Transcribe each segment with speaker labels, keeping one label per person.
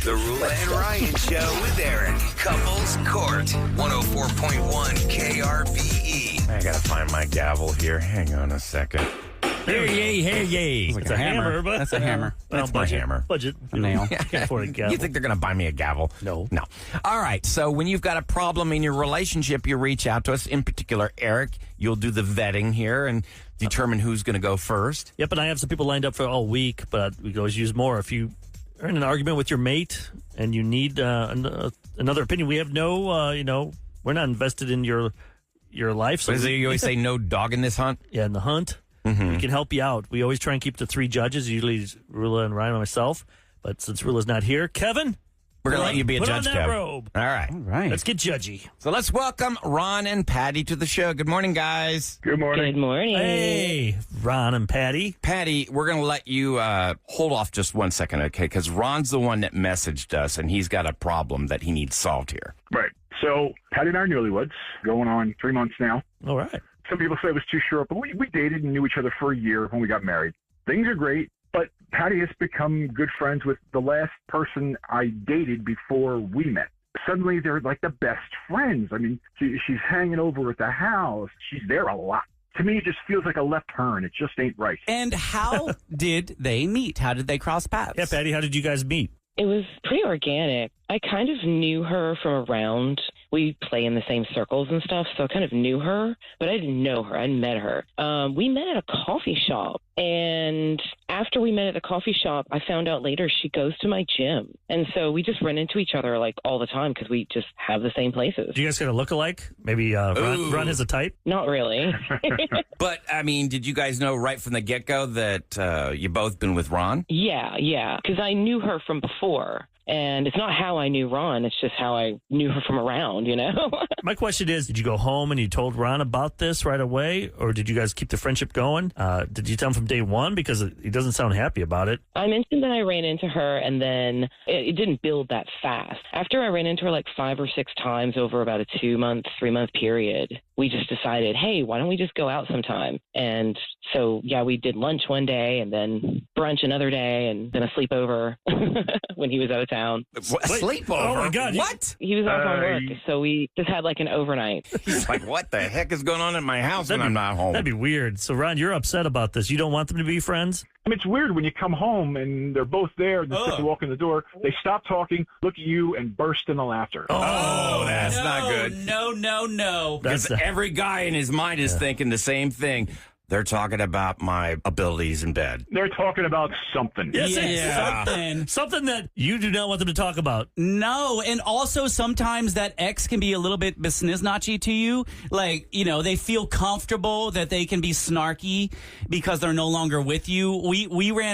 Speaker 1: The Roula and Ryan Show with Eric. Couples Court. 104.1 KRBE.
Speaker 2: I gotta find my gavel here. Hang on a second.
Speaker 3: Hey, yay.
Speaker 4: It's a hammer, but
Speaker 3: That's a hammer.
Speaker 2: That's my hammer.
Speaker 4: Budget.
Speaker 3: A nail.
Speaker 4: Can't afford a gavel.
Speaker 2: You think they're going to buy me a gavel?
Speaker 4: No.
Speaker 2: All right. So when you've got a problem in your relationship, you reach out to us. In particular, Eric, you'll do the vetting here and determine who's going to go first.
Speaker 4: Yep, and I have some people lined up for all week, but we could always use more. If you are in an argument with your mate and you need another opinion, we have no, we're not invested in your life. So
Speaker 2: What is it? You always say no dog in this hunt?
Speaker 4: Yeah, in the hunt.
Speaker 2: Mm-hmm.
Speaker 4: We can help you out. We always try and keep the three judges, usually it's Roula and Ryan and myself. But since Roula's not here, Kevin,
Speaker 2: We're going to let you be a
Speaker 4: put
Speaker 2: judge,
Speaker 4: on that
Speaker 2: Kev.
Speaker 4: robe.
Speaker 2: All right.
Speaker 3: All right.
Speaker 4: Let's get judgy.
Speaker 2: So let's welcome Ron and Patty to the show. Good morning, guys.
Speaker 5: Good morning.
Speaker 6: Good morning.
Speaker 4: Hey, Ron and Patty.
Speaker 2: Patty, we're going to let you hold off just 1 second, okay? Because Ron's the one that messaged us, and he's got a problem that he needs solved here.
Speaker 5: Right. So Patty and I are newlyweds, going on 3 months now.
Speaker 4: All right.
Speaker 5: Some people say it was too short, but we dated and knew each other for a year when we got married. Things are great, but Patty has become good friends with the last person I dated before we met. Suddenly, they're like the best friends. I mean, she's hanging over at the house. She's there a lot. To me, it just feels like a left turn. It just ain't right.
Speaker 3: And how did they meet? How did they cross paths?
Speaker 4: Yeah, Patty, how did you guys meet?
Speaker 6: It was pretty organic. I kind of knew her from around. We play in the same circles and stuff, so I kind of knew her, but I didn't know her. I hadn't met her. We met at a coffee shop, and after we met at the coffee shop, I found out later she goes to my gym. And so we just run into each other like all the time because we just have the same places.
Speaker 4: Do you guys kind of look alike? Maybe Ron has a type?
Speaker 6: Not really.
Speaker 2: But, I mean, did you guys know right from the get-go that you both been with Ron?
Speaker 6: Yeah, because I knew her from before. And it's not how I knew Ron, it's just how I knew her from around, you know?
Speaker 4: My question is, did you go home and you told Ron about this right away? Or did you guys keep the friendship going? Did you tell him from day one? Because he doesn't sound happy about it.
Speaker 6: I mentioned that I ran into her, and then it didn't build that fast. After I ran into her like 5 or 6 times over about a 3-month period, we just decided, hey, why don't we just go out sometime? And so, yeah, we did lunch one day and then brunch another day and then a sleepover when he was out of town.
Speaker 2: Sleepover?
Speaker 4: Oh, my God.
Speaker 2: What?
Speaker 6: He was off on work, so we just had like an overnight.
Speaker 2: He's like, what the heck is going on in my house when I'm not home?
Speaker 4: That'd be weird. So, Ron, you're upset about this. You don't want them to be friends?
Speaker 5: I mean, it's weird when you come home and they're both there and you walk in the door. They stop talking, look at you, and burst into laughter.
Speaker 2: Oh, that's not good.
Speaker 3: No.
Speaker 2: Because every guy in his mind is thinking the same thing. They're talking about my abilities in bed.
Speaker 5: They're talking about something.
Speaker 3: Something.
Speaker 4: Something that you do not want them to talk about.
Speaker 3: No, and also sometimes that ex can be a little bit besniznotchy to you. Like, they feel comfortable that they can be snarky because they're no longer with you.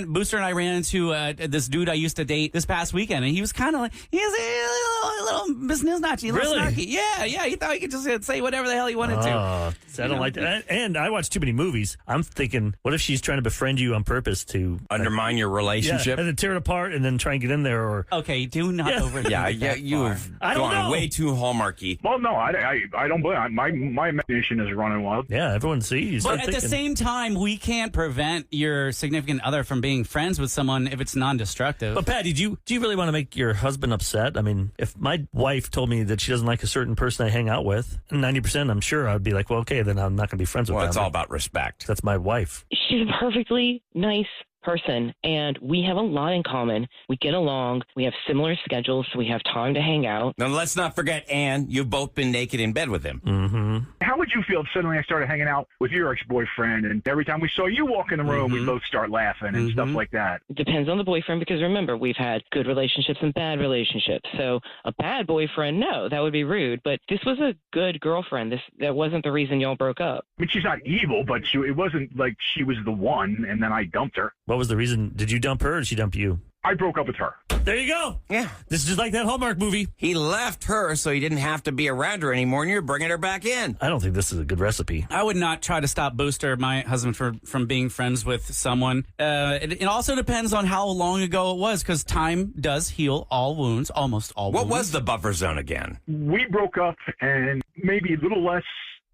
Speaker 3: Booster and I ran into this dude I used to date this past weekend, and he was kind of like, he was a little besniznotchy, a little snarky. Yeah, he thought he could just say whatever the hell he wanted to.
Speaker 4: I don't like that. And I watch too many movies. I'm thinking, what if she's trying to befriend you on purpose to
Speaker 2: undermine your relationship?
Speaker 4: And then tear it apart and then try and get in there? Or
Speaker 3: okay, do not over.
Speaker 2: Yeah, you've gone way too hallmarky.
Speaker 5: Well, no, I don't blame. My imagination is running wild.
Speaker 4: Yeah, everyone sees.
Speaker 3: But at the same time, we can't prevent your significant other from being friends with someone if it's non-destructive.
Speaker 4: But Patty, do you really want to make your husband upset? I mean, if my wife told me that she doesn't like a certain person I hang out with, 90% I'm sure I'd be like, well, okay, then I'm not going to be friends with them.
Speaker 2: Well, it's all about respect.
Speaker 4: That's my wife.
Speaker 6: She's a perfectly nice person, and we have a lot in common. We get along. We have similar schedules, so we have time to hang out.
Speaker 2: Now, let's not forget, Ann, you've both been naked in bed with him.
Speaker 4: Mm-hmm.
Speaker 5: How would you feel if suddenly I started hanging out with your ex-boyfriend, and every time we saw you walk in the room, we both start laughing and stuff like that?
Speaker 6: It depends on the boyfriend, because remember, we've had good relationships and bad relationships. So a bad boyfriend, no, that would be rude. But this was a good girlfriend. That wasn't the reason y'all broke up.
Speaker 5: I mean, she's not evil, but it wasn't like she was the one, and then I dumped her.
Speaker 4: What was the reason? Did you dump her or did she dump you?
Speaker 5: I broke up with her.
Speaker 4: There you go.
Speaker 2: Yeah.
Speaker 4: This is just like that Hallmark movie.
Speaker 2: He left her so he didn't have to be around her anymore, and you're bringing her back in.
Speaker 4: I don't think this is a good recipe.
Speaker 3: I would not try to stop Booster, my husband, from being friends with someone. It also depends on how long ago it was, because time does heal all wounds, almost all wounds.
Speaker 2: What was the buffer zone again?
Speaker 5: We broke up, and maybe a little less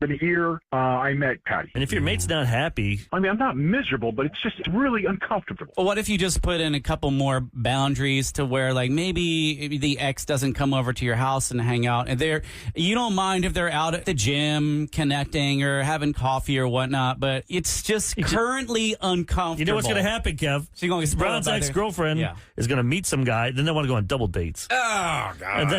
Speaker 5: than a year, I met Patty.
Speaker 4: And if your mate's not happy,
Speaker 5: I mean, I'm not miserable, but it's just really uncomfortable.
Speaker 3: Well, what if you just put in a couple more boundaries to where, like, maybe the ex doesn't come over to your house and hang out, and you don't mind if they're out at the gym connecting or having coffee or whatnot, but it's just currently uncomfortable.
Speaker 4: you know what's going to happen, Kev?
Speaker 3: So you're gonna get spoiled
Speaker 4: Ron's
Speaker 3: by
Speaker 4: ex-girlfriend is going to meet some guy, then they want to go on double dates.
Speaker 2: Oh, God.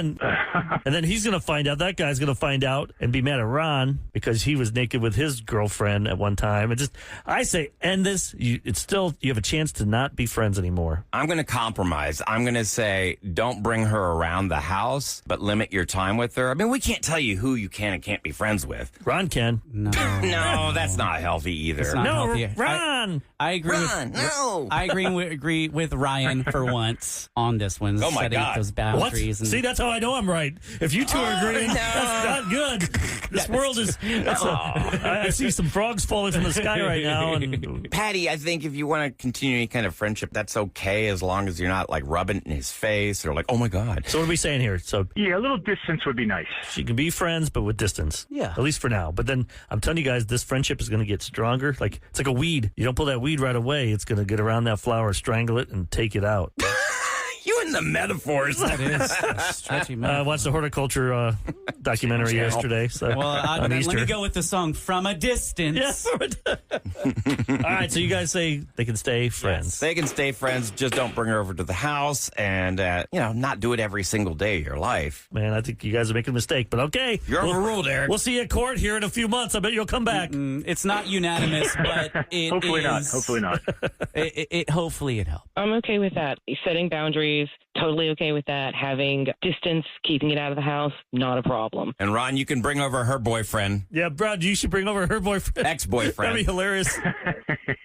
Speaker 4: And then he's going to find out, that guy's going to find out and be mad at Ron because he was naked with his girlfriend at one time. And I say, end this. You have a chance to not be friends anymore.
Speaker 2: I'm going to compromise. I'm going to say, don't bring her around the house, but limit your time with her. I mean, we can't tell you who you can and can't be friends with.
Speaker 4: Ron can.
Speaker 3: No.
Speaker 2: No, that's not healthy either.
Speaker 3: It's not healthy.
Speaker 4: Ron!
Speaker 3: I agree.
Speaker 2: Ron, no.
Speaker 3: I agree with Ryan for once on this one.
Speaker 2: Oh, my
Speaker 3: setting
Speaker 2: God.
Speaker 3: those
Speaker 4: What?
Speaker 3: boundaries.
Speaker 4: See, that's how I know I'm right. If you two are agreeing, that's not good. This world is... I see some frogs falling from the sky right now. And
Speaker 2: Patty, I think if you want to continue any kind of friendship, that's okay as long as you're not like rubbing it in his face or like, oh my God.
Speaker 4: so what are we saying here? So
Speaker 5: Yeah, a little distance would be nice.
Speaker 4: she can be friends, but with distance.
Speaker 3: Yeah.
Speaker 4: At least for now. But then I'm telling you guys, this friendship is going to get stronger. Like, it's like a weed. You don't pull that weed right away. It's going to get around that flower, strangle it, and take it out.
Speaker 2: You and the metaphors.
Speaker 3: That is a stretchy
Speaker 4: I
Speaker 3: metaphor.
Speaker 4: watched the horticulture documentary yesterday. So
Speaker 3: Well,
Speaker 4: on
Speaker 3: let
Speaker 4: Easter.
Speaker 3: me go with the song From a Distance.
Speaker 4: Yes. All right, so you guys say they can stay friends.
Speaker 2: They can stay friends. Just don't bring her over to the house and, not do it every single day of your life.
Speaker 4: Man, I think you guys are making a mistake, but okay.
Speaker 2: You're overruled, Eric.
Speaker 4: We'll see you at court here in a few months. I bet you'll come back.
Speaker 3: It's not unanimous, but it
Speaker 5: Hopefully not.
Speaker 3: is-
Speaker 5: Hopefully not.
Speaker 3: Hopefully it helps.
Speaker 6: I'm okay with that. Setting boundaries, totally okay with that. Having distance, keeping it out of the house, not a problem.
Speaker 2: And Ron, you can bring over her boyfriend,
Speaker 4: Yeah, Brad, you should bring over her boyfriend.
Speaker 2: ex-boyfriend.
Speaker 4: That'd be hilarious.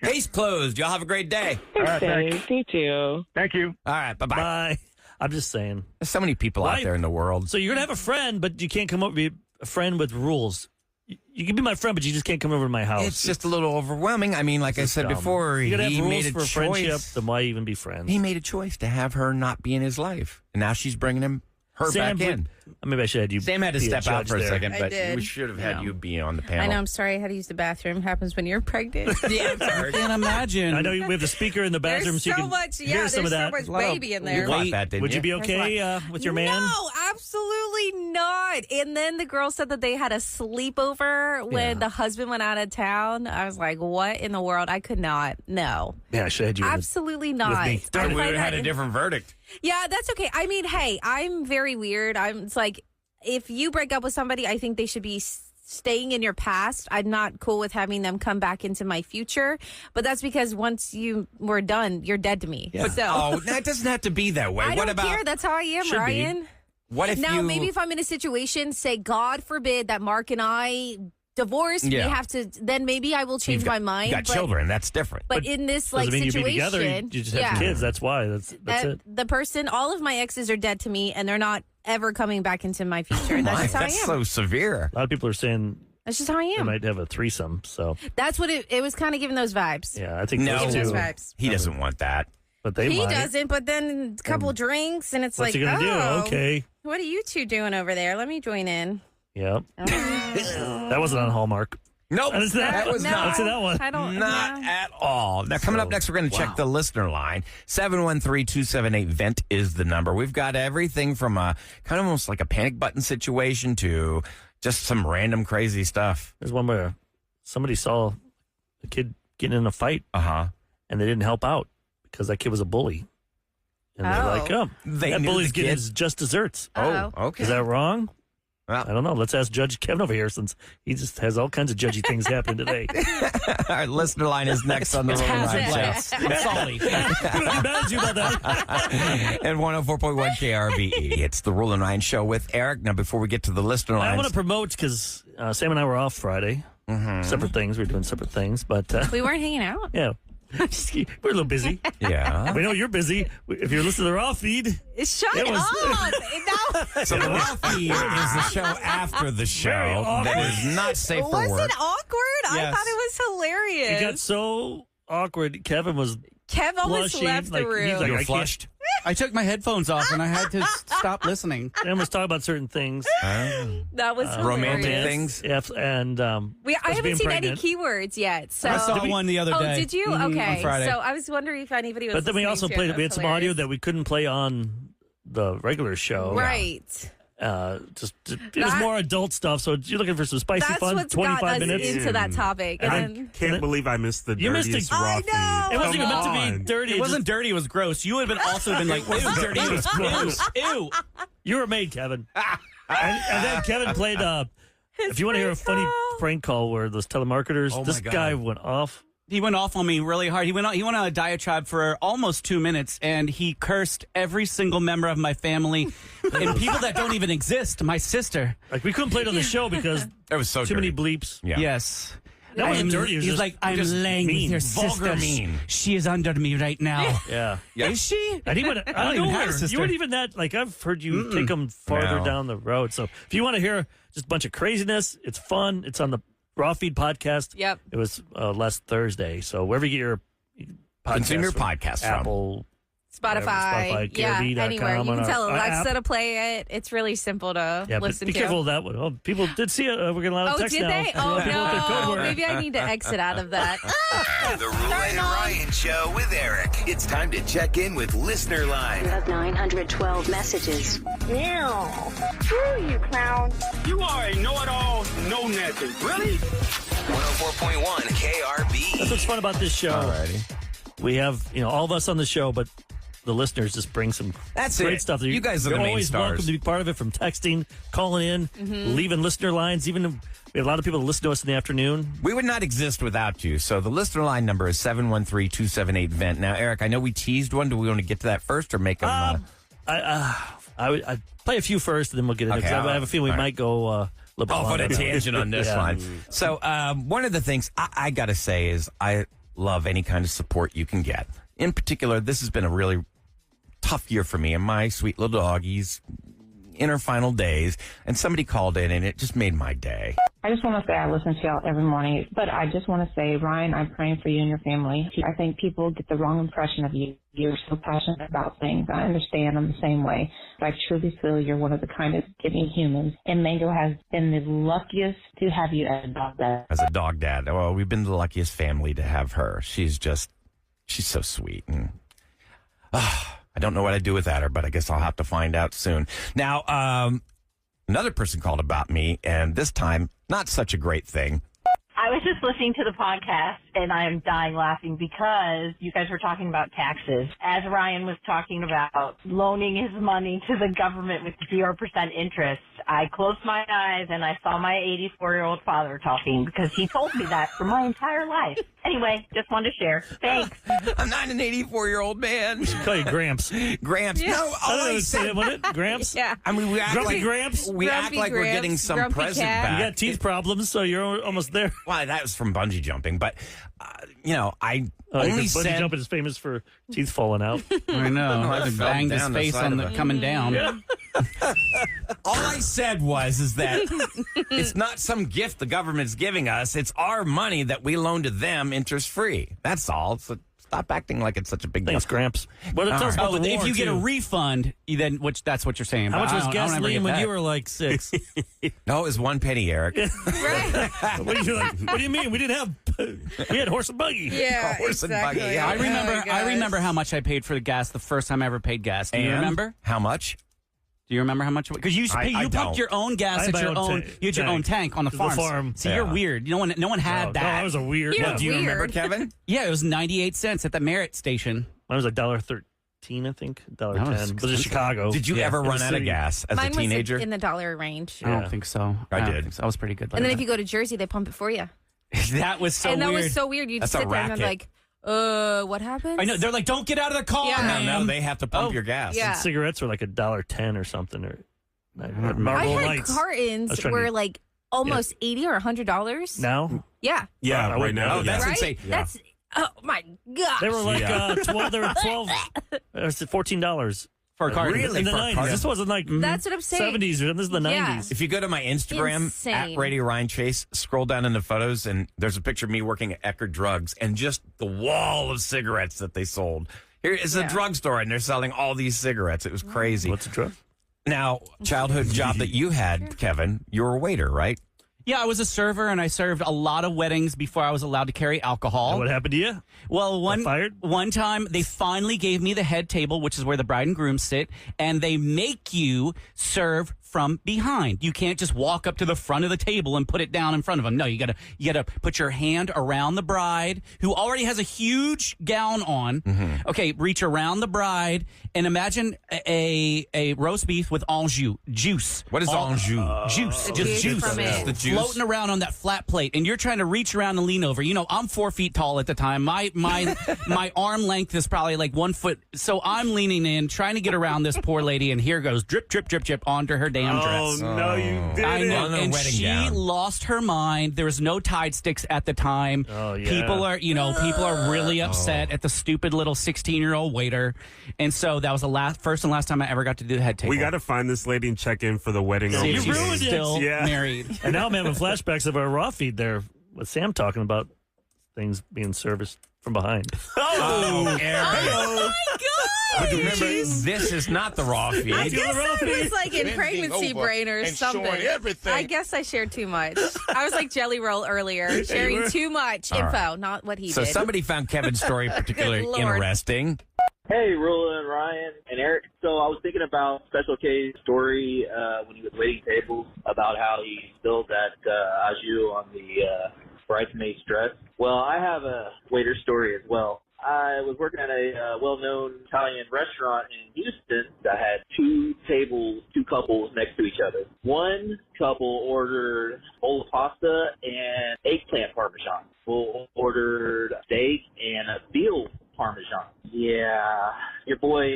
Speaker 2: Case closed. Y'all have a great day.
Speaker 6: Thanks,
Speaker 5: thanks.
Speaker 6: Dave. You too.
Speaker 5: Thank you.
Speaker 2: All right. Bye-bye.
Speaker 4: Bye. I'm just saying.
Speaker 2: There's so many people out
Speaker 4: Life.
Speaker 2: there in the world.
Speaker 4: So you're going to have a friend, but you can't come over, be a friend with rules. You can be my friend, but you just can't come over to my house.
Speaker 2: It's just a little overwhelming. I mean, like I said
Speaker 4: dumb.
Speaker 2: before,
Speaker 4: You gotta
Speaker 2: he
Speaker 4: have
Speaker 2: made
Speaker 4: rules
Speaker 2: a
Speaker 4: for
Speaker 2: choice.
Speaker 4: friendship, then why even be friends?
Speaker 2: He made a choice to have her not be in his life. And now she's bringing her
Speaker 4: Sam,
Speaker 2: back in.
Speaker 4: Maybe I should have you.
Speaker 2: Sam had to
Speaker 4: be a
Speaker 2: step out
Speaker 4: judge
Speaker 2: for a
Speaker 4: there.
Speaker 2: second,
Speaker 7: I
Speaker 2: but
Speaker 7: did.
Speaker 2: we should have had you be on the panel.
Speaker 7: I know. I'm sorry. I had to use the bathroom. Happens when you're pregnant.
Speaker 2: Yeah, I'm sorry.
Speaker 3: I can't imagine.
Speaker 4: I know we have the speaker in the bathroom,
Speaker 7: There's
Speaker 4: so you
Speaker 7: so
Speaker 4: can
Speaker 7: much.
Speaker 4: hear
Speaker 7: Yeah,
Speaker 4: some of
Speaker 7: there's
Speaker 4: that.
Speaker 7: so much baby in
Speaker 2: You
Speaker 7: there.
Speaker 2: caught that, didn't
Speaker 4: Would you be okay with your man?
Speaker 7: No, absolutely not. And then the girl said that they had a sleepover when the husband went out of town. I was like, what in the world? I could not. No.
Speaker 4: Yeah, I should have had you.
Speaker 7: Absolutely not.
Speaker 4: me.
Speaker 7: I
Speaker 2: We would
Speaker 7: find
Speaker 2: have had
Speaker 7: that-
Speaker 2: a different verdict.
Speaker 7: Yeah, that's okay. I mean, hey, I'm very weird. It's like, if you break up with somebody, I think they should be staying in your past. I'm not cool with having them come back into my future, but that's because once you were done, you're dead to me.
Speaker 2: Yeah.
Speaker 7: So
Speaker 2: Oh, that doesn't have to be that way.
Speaker 7: I
Speaker 2: What
Speaker 7: don't
Speaker 2: about
Speaker 7: care. That's how I am,
Speaker 4: Should be.
Speaker 7: Ryan.
Speaker 2: what if
Speaker 7: Now,
Speaker 2: you
Speaker 7: maybe if I'm in a situation, say, God forbid that Mark and I divorce,
Speaker 2: Yeah.
Speaker 7: we have to, then maybe I will change
Speaker 2: you've got,
Speaker 7: my mind.
Speaker 2: You got
Speaker 7: but,
Speaker 2: children, that's different.
Speaker 7: But in this like
Speaker 4: Doesn't mean you
Speaker 7: situation,
Speaker 4: be together. You just have kids. That's why. That's it.
Speaker 7: The person, all of my exes are dead to me, and they're not ever coming back into my future. That's just how I am.
Speaker 2: That's so severe.
Speaker 4: A lot of people are saying
Speaker 7: That's just how I
Speaker 4: they
Speaker 7: am.
Speaker 4: might have a threesome. So
Speaker 7: That's what it was kind of giving those vibes.
Speaker 4: yeah, I think
Speaker 2: No.
Speaker 4: those
Speaker 7: Giving
Speaker 4: two.
Speaker 7: those vibes.
Speaker 2: He doesn't want that.
Speaker 4: But they
Speaker 7: He
Speaker 4: might.
Speaker 7: doesn't, but then a couple drinks, and it's
Speaker 4: What's
Speaker 7: like,
Speaker 4: he gonna
Speaker 7: oh,
Speaker 4: do? Okay.
Speaker 7: what are you two doing over there? Let me join in.
Speaker 4: Yep. That wasn't on Hallmark.
Speaker 2: Nope. That was
Speaker 7: no,
Speaker 2: not.
Speaker 4: Let's see that one.
Speaker 7: I don't.
Speaker 2: Not
Speaker 7: no.
Speaker 2: at all. Now, coming up next, we're going to check the listener line. 713-278-VENT is the number. We've got everything from a kind of almost like a panic button situation to just some random crazy stuff.
Speaker 4: There's one where somebody saw a kid getting in a fight
Speaker 2: Uh-huh.
Speaker 4: and they didn't help out because that kid was a bully. And they're
Speaker 7: Oh.
Speaker 4: like, oh,
Speaker 2: They
Speaker 4: that
Speaker 2: knew
Speaker 4: bully's
Speaker 2: the
Speaker 4: getting
Speaker 2: kid.
Speaker 4: his just desserts.
Speaker 7: Uh-oh.
Speaker 2: Oh, okay.
Speaker 4: Is that wrong?
Speaker 2: Well,
Speaker 4: I don't know. Let's ask Judge Kevin over here since he just has all kinds of judgy things happening today.
Speaker 2: our listener line is next on the Roller
Speaker 3: hazard
Speaker 2: Line
Speaker 3: lights.
Speaker 2: Show.
Speaker 3: It's Solly.
Speaker 4: Who mad at you about that?
Speaker 2: And 104.1 KRBE. It's the Roller 9 Show with Eric. Now, before we get to the listener
Speaker 4: I
Speaker 2: lines,
Speaker 4: want to promote because Sam and I were off Friday. Separate things. We were doing separate things. But
Speaker 7: We weren't hanging out.
Speaker 4: yeah, we're a little busy.
Speaker 2: yeah.
Speaker 4: We know you're busy. If you're listening to the Raw feed,
Speaker 7: Shut
Speaker 4: It was-
Speaker 7: up!
Speaker 2: So the raw feed is the show after the
Speaker 4: Very
Speaker 2: show that
Speaker 4: awkward.
Speaker 2: is not safe
Speaker 7: No,
Speaker 2: for
Speaker 7: was
Speaker 2: work.
Speaker 7: it awkward? I
Speaker 2: Yes.
Speaker 7: thought it was hilarious.
Speaker 4: it got so awkward. Kevin was
Speaker 7: Kev almost
Speaker 4: blushing.
Speaker 7: left the
Speaker 4: like,
Speaker 7: room.
Speaker 4: He's like,
Speaker 2: You were
Speaker 4: I can't-
Speaker 2: flushed?
Speaker 3: I took my headphones off and I had to stop listening.
Speaker 4: And was talking about certain things.
Speaker 7: That was
Speaker 2: romantic
Speaker 7: hilarious.
Speaker 2: things.
Speaker 4: Yes, and
Speaker 7: I
Speaker 4: us
Speaker 7: haven't
Speaker 4: being
Speaker 7: seen
Speaker 4: pregnant.
Speaker 7: any keywords yet. So
Speaker 3: I saw one the other day.
Speaker 7: Oh, did you?
Speaker 3: Mhm,
Speaker 7: Okay.
Speaker 3: on Friday.
Speaker 7: So I was wondering if anybody was.
Speaker 4: But then we
Speaker 7: listening
Speaker 4: also
Speaker 7: to it.
Speaker 4: played. We had
Speaker 7: That's
Speaker 4: some audio
Speaker 7: hilarious.
Speaker 4: that we couldn't play on the regular show.
Speaker 7: Right.
Speaker 4: It was more adult stuff. So you're looking for some spicy
Speaker 7: That's
Speaker 4: fun.
Speaker 7: what's
Speaker 4: 25
Speaker 7: got us
Speaker 4: minutes.
Speaker 7: into that topic. And
Speaker 8: I
Speaker 7: then,
Speaker 8: can't believe I missed the
Speaker 4: You missed
Speaker 8: dirtiest
Speaker 4: it.
Speaker 8: raw
Speaker 7: I
Speaker 8: feed.
Speaker 7: know.
Speaker 4: It wasn't even
Speaker 7: Come
Speaker 4: meant to be
Speaker 8: on.
Speaker 4: dirty.
Speaker 3: It wasn't dirty, it was gross. You would have also been like, it was dirty, it was gross. Ew.
Speaker 4: You were made, Kevin. and then Kevin played. If you want to hear a funny prank call where those telemarketers,
Speaker 2: Oh, my
Speaker 4: this
Speaker 2: God.
Speaker 4: guy went off.
Speaker 3: He went off on me really hard. He went on a diatribe for almost 2 minutes, and he cursed every single member of my family and people that don't even exist. My sister.
Speaker 4: Like we couldn't play it on the show because
Speaker 2: It was so
Speaker 4: too
Speaker 2: dirty.
Speaker 4: many bleeps.
Speaker 2: Yeah.
Speaker 3: Yes.
Speaker 4: That wasn't dirty. It was
Speaker 3: He's
Speaker 4: just,
Speaker 3: like, I'm
Speaker 4: just
Speaker 3: laying
Speaker 4: mean.
Speaker 3: with your
Speaker 2: Vulgar
Speaker 3: sister.
Speaker 2: mean.
Speaker 3: She is under me right now.
Speaker 4: Yeah.
Speaker 3: Is she?
Speaker 4: And he went out
Speaker 3: don't
Speaker 4: of
Speaker 3: even have a
Speaker 4: nowhere.
Speaker 3: sister.
Speaker 4: You weren't even that. Like I've heard you take them farther
Speaker 2: No.
Speaker 4: down the road. So if you want to hear just a bunch of craziness, it's fun. It's on the Raw Feed podcast.
Speaker 7: Yep.
Speaker 4: It was last Thursday. So wherever you get your podcast,
Speaker 2: Consume your podcast from.
Speaker 4: Apple.
Speaker 7: Spotify,
Speaker 4: Spotify,
Speaker 7: yeah,
Speaker 4: KRV.com
Speaker 7: anywhere. You
Speaker 4: on
Speaker 7: can
Speaker 4: our
Speaker 7: tell Alexa
Speaker 4: app.
Speaker 7: to play it. It's really simple to
Speaker 4: Yeah, but
Speaker 7: listen
Speaker 4: be
Speaker 7: to.
Speaker 4: careful of that one. Oh, people did see it. We're getting a lot of
Speaker 7: Oh,
Speaker 4: text
Speaker 7: did
Speaker 4: now.
Speaker 7: they? Oh,
Speaker 4: People with their code
Speaker 7: no.
Speaker 4: word.
Speaker 7: Maybe I need to exit out of that.
Speaker 1: The Roula and Ryan Show with Eric. It's time to check in with Listener Line.
Speaker 9: You have 912 messages.
Speaker 10: Screw you, clown.
Speaker 11: You are a know-it-all, know-nothing. Really?
Speaker 1: 104.1 KRB.
Speaker 4: That's what's fun about this show.
Speaker 2: Alrighty.
Speaker 4: We have, all of us on the show, but the listeners just bring some
Speaker 2: That's
Speaker 4: great
Speaker 2: it.
Speaker 4: stuff.
Speaker 2: You guys are the
Speaker 4: You're
Speaker 2: main
Speaker 4: always
Speaker 2: stars.
Speaker 4: welcome to be part of it, from texting, calling in, leaving listener lines. Even if we have a lot of people that listen to us in the afternoon.
Speaker 2: We would not exist without you. So the listener line number is 713-278-VENT. Now, Eric, I know we teased one. Do we want to get to that first or make them...
Speaker 4: I'd play a few first, and then we'll get into it.
Speaker 2: Okay,
Speaker 4: 'Cause I have a feeling we
Speaker 2: all right.
Speaker 4: might go a little bit
Speaker 2: off on
Speaker 4: longer
Speaker 2: a
Speaker 4: now.
Speaker 2: tangent on this
Speaker 4: Yeah.
Speaker 2: line. So one of the things I got to say is I love any kind of support you can get. In particular, this has been a really tough year for me and my sweet little doggies in her final days. And somebody called in and it just made my day.
Speaker 12: I just want to say I listen to y'all every morning, but I just want to say, Ryan, I'm praying for you and your family. I think people get the wrong impression of you. You're so passionate about things. I understand. I'm the same way. But I truly feel you're one of the kindest giving humans. And Mango has been the luckiest to have you as a dog dad.
Speaker 2: As a dog dad, well, we've been the luckiest family to have her. She's so sweet. And I don't know what I'd do without her, but I guess I'll have to find out soon. Now, another person called about me, and this time, not such a great thing.
Speaker 10: I was just listening to the podcast, and I am dying laughing because you guys were talking about taxes. As Ryan was talking about loaning his money to the government with 0% interest, I closed my eyes and I saw my 84-year-old father talking because he told me that for my entire life. Anyway, just wanted to share. Thanks.
Speaker 2: I'm not an 84-year-old man.
Speaker 4: Call you Gramps.
Speaker 2: Gramps. No, all I said.
Speaker 4: Wasn't it? Gramps?
Speaker 7: Yeah.
Speaker 2: I mean, we act
Speaker 4: Grumpy
Speaker 2: like
Speaker 4: Gramps?
Speaker 2: we act
Speaker 7: Grumpy
Speaker 2: like we're
Speaker 7: Gramps,
Speaker 2: getting some
Speaker 7: Grumpy
Speaker 2: present
Speaker 7: Cat.
Speaker 2: back.
Speaker 4: You got teeth problems, so you're almost there.
Speaker 2: Well, that was from bungee jumping, but I only
Speaker 4: Bungee
Speaker 2: said
Speaker 4: jumping is famous for teeth falling out.
Speaker 3: I know.
Speaker 2: I
Speaker 3: I
Speaker 2: fell
Speaker 3: banged his
Speaker 2: down the
Speaker 3: face
Speaker 2: side
Speaker 3: on
Speaker 2: of
Speaker 3: the
Speaker 2: it.
Speaker 3: coming down.
Speaker 2: all I said is that it's not some gift the government's giving us; it's our money that we loan to them interest free. That's all. So stop acting like it's such a big
Speaker 4: Thanks,
Speaker 2: deal.
Speaker 4: Gramps. But tell us
Speaker 2: right.
Speaker 4: about
Speaker 3: Oh,
Speaker 4: the
Speaker 3: if
Speaker 4: war,
Speaker 3: you get a
Speaker 4: too.
Speaker 3: refund, then that's what you're saying.
Speaker 4: How
Speaker 3: but
Speaker 4: much
Speaker 3: I
Speaker 4: was
Speaker 3: don't ever
Speaker 4: gasoline
Speaker 3: get
Speaker 4: when
Speaker 3: that.
Speaker 4: you were like 6?
Speaker 2: No, it was 1 penny, Eric.
Speaker 7: Right.
Speaker 4: What do you mean? We didn't have. We had horse and buggy.
Speaker 7: Yeah,
Speaker 2: Horse and buggy,
Speaker 7: exactly.
Speaker 2: yeah.
Speaker 3: I
Speaker 7: Oh,
Speaker 3: remember.
Speaker 7: my
Speaker 3: I
Speaker 7: gosh.
Speaker 3: remember how much I paid for the gas the first time I ever paid gas. Do you
Speaker 2: And
Speaker 3: remember?
Speaker 2: how much?
Speaker 3: Do you remember how much? Because you
Speaker 2: I
Speaker 3: pumped
Speaker 2: don't.
Speaker 3: your own gas
Speaker 4: I
Speaker 3: at
Speaker 4: had
Speaker 3: your
Speaker 4: my own
Speaker 3: own. You had your own tank on the
Speaker 4: The
Speaker 3: farm.
Speaker 4: farm.
Speaker 3: See,
Speaker 2: Yeah.
Speaker 3: you're weird. No one had
Speaker 4: No,
Speaker 3: that.
Speaker 4: that was a weird.
Speaker 7: You're
Speaker 4: Yeah.
Speaker 2: Do you remember,
Speaker 7: Weird.
Speaker 2: Kevin?
Speaker 3: Yeah, it was 98 cents at the Merritt station.
Speaker 4: Mine was $1.13, I think. $1.10.
Speaker 3: That was
Speaker 4: It was in
Speaker 3: expensive.
Speaker 4: Chicago.
Speaker 2: Did you
Speaker 4: Yeah,
Speaker 2: ever
Speaker 4: in the
Speaker 2: run out of
Speaker 4: city.
Speaker 2: gas as
Speaker 7: Mine
Speaker 2: a teenager?
Speaker 7: was in the dollar range.
Speaker 3: I
Speaker 4: Yeah.
Speaker 3: don't think so.
Speaker 2: I
Speaker 3: don't
Speaker 2: did.
Speaker 3: think so. I was pretty good.
Speaker 7: And then if you go to Jersey, they pump it for you.
Speaker 3: that was so
Speaker 7: and that
Speaker 3: weird.
Speaker 7: was so weird. You just
Speaker 2: That's a
Speaker 7: sit there and I'm
Speaker 2: racket.
Speaker 7: like, what happened?
Speaker 3: I know. They're like, don't get out of the car,
Speaker 7: Yeah.
Speaker 3: man.
Speaker 2: No, they have to pump
Speaker 3: Oh,
Speaker 2: your gas.
Speaker 7: yeah.
Speaker 4: Cigarettes were like $1.10 or something. Or
Speaker 7: I
Speaker 4: Marlboro
Speaker 7: had
Speaker 4: Lights. I
Speaker 7: cartons
Speaker 4: was trying
Speaker 7: were
Speaker 4: to-
Speaker 7: like almost $80 or $100.
Speaker 4: Now?
Speaker 7: Yeah.
Speaker 8: Yeah,
Speaker 4: I
Speaker 8: right
Speaker 4: wouldn't
Speaker 8: now.
Speaker 4: know.
Speaker 2: Oh, that's
Speaker 7: Right?
Speaker 2: insane.
Speaker 7: That's, oh my gosh.
Speaker 4: They were like
Speaker 2: Yeah.
Speaker 4: 12. They were 12. $14
Speaker 3: For a car.
Speaker 2: Really?
Speaker 4: in the
Speaker 2: For a
Speaker 4: 90s.
Speaker 2: carton?
Speaker 4: This wasn't like
Speaker 7: That's what I'm saying.
Speaker 4: 70s. This is the 90s.
Speaker 2: If you go to my Instagram
Speaker 7: Insane.
Speaker 2: at Radio Ryan Chase, scroll down in the photos, and there's a picture of me working at Eckerd Drugs, and just the wall of cigarettes that they sold. Here is a drugstore, and they're selling all these cigarettes. It was crazy.
Speaker 4: What's a drug?
Speaker 2: Now, childhood job that you had, Kevin, you were a waiter, right?
Speaker 3: Yeah, I was a server, and I served a lot of weddings before I was allowed to carry alcohol.
Speaker 4: And what happened to you?
Speaker 3: Well, one time they finally gave me the head table, which is where the bride and groom sit, and they make you serve from behind. You can't just walk up to the front of the table and put it down in front of them. No, you gotta put your hand around the bride, who already has a huge gown on.
Speaker 2: Mm-hmm.
Speaker 3: Okay, reach around the bride and imagine a roast beef with anjou juice.
Speaker 2: What is anjou?
Speaker 3: Juice,
Speaker 7: The
Speaker 3: just
Speaker 7: juice
Speaker 3: juice.
Speaker 7: from it.
Speaker 2: The juice.
Speaker 3: Floating around on that flat plate, and you're trying to reach around and lean over. You know, I'm 4 feet tall at the time. My arm length is probably like 1 foot. So I'm leaning in, trying to get around this poor lady, and here goes drip, drip, drip, drip onto her damn dress.
Speaker 11: no, you didn't.
Speaker 3: I know,
Speaker 2: On her
Speaker 3: and
Speaker 2: wedding
Speaker 3: she
Speaker 2: gown.
Speaker 3: lost her mind. There was no Tide sticks at the time.
Speaker 4: Oh, yeah.
Speaker 3: People are really upset at the stupid little 16-year-old waiter, and so that was the first and last time I ever got to do the head table.
Speaker 11: We got to find this lady and check in for the wedding.
Speaker 3: See if
Speaker 4: You
Speaker 3: she's
Speaker 4: ruined it.
Speaker 3: still
Speaker 11: Yeah.
Speaker 3: married.
Speaker 4: And now I'm having flashbacks of our raw feed there with Sam talking about things being serviced from behind.
Speaker 2: Oh, Aaron.
Speaker 7: Oh my God!
Speaker 2: Remember, this is not the raw feed.
Speaker 7: I guess I was like in
Speaker 8: Bending
Speaker 7: pregnancy
Speaker 8: over
Speaker 7: brain or
Speaker 8: and
Speaker 7: something.
Speaker 8: showing everything.
Speaker 7: I guess I shared too much. I was like Jelly Roll earlier, sharing too much info, not what he
Speaker 2: So
Speaker 7: did.
Speaker 2: somebody found Kevin's story particularly
Speaker 7: Good Lord.
Speaker 2: interesting.
Speaker 13: Hey, Roula and Ryan and Eric. So I was thinking about Special K's story when he was waiting tables about how he spilled that au jus on the bridesmaid's dress. Well, I have a waiter story as well. I was working at a well-known Italian restaurant in Houston that had two couples next to each other. One couple ordered a bowl of pasta and eggplant parmesan. Both ordered steak and a veal parmesan. Yeah, your boy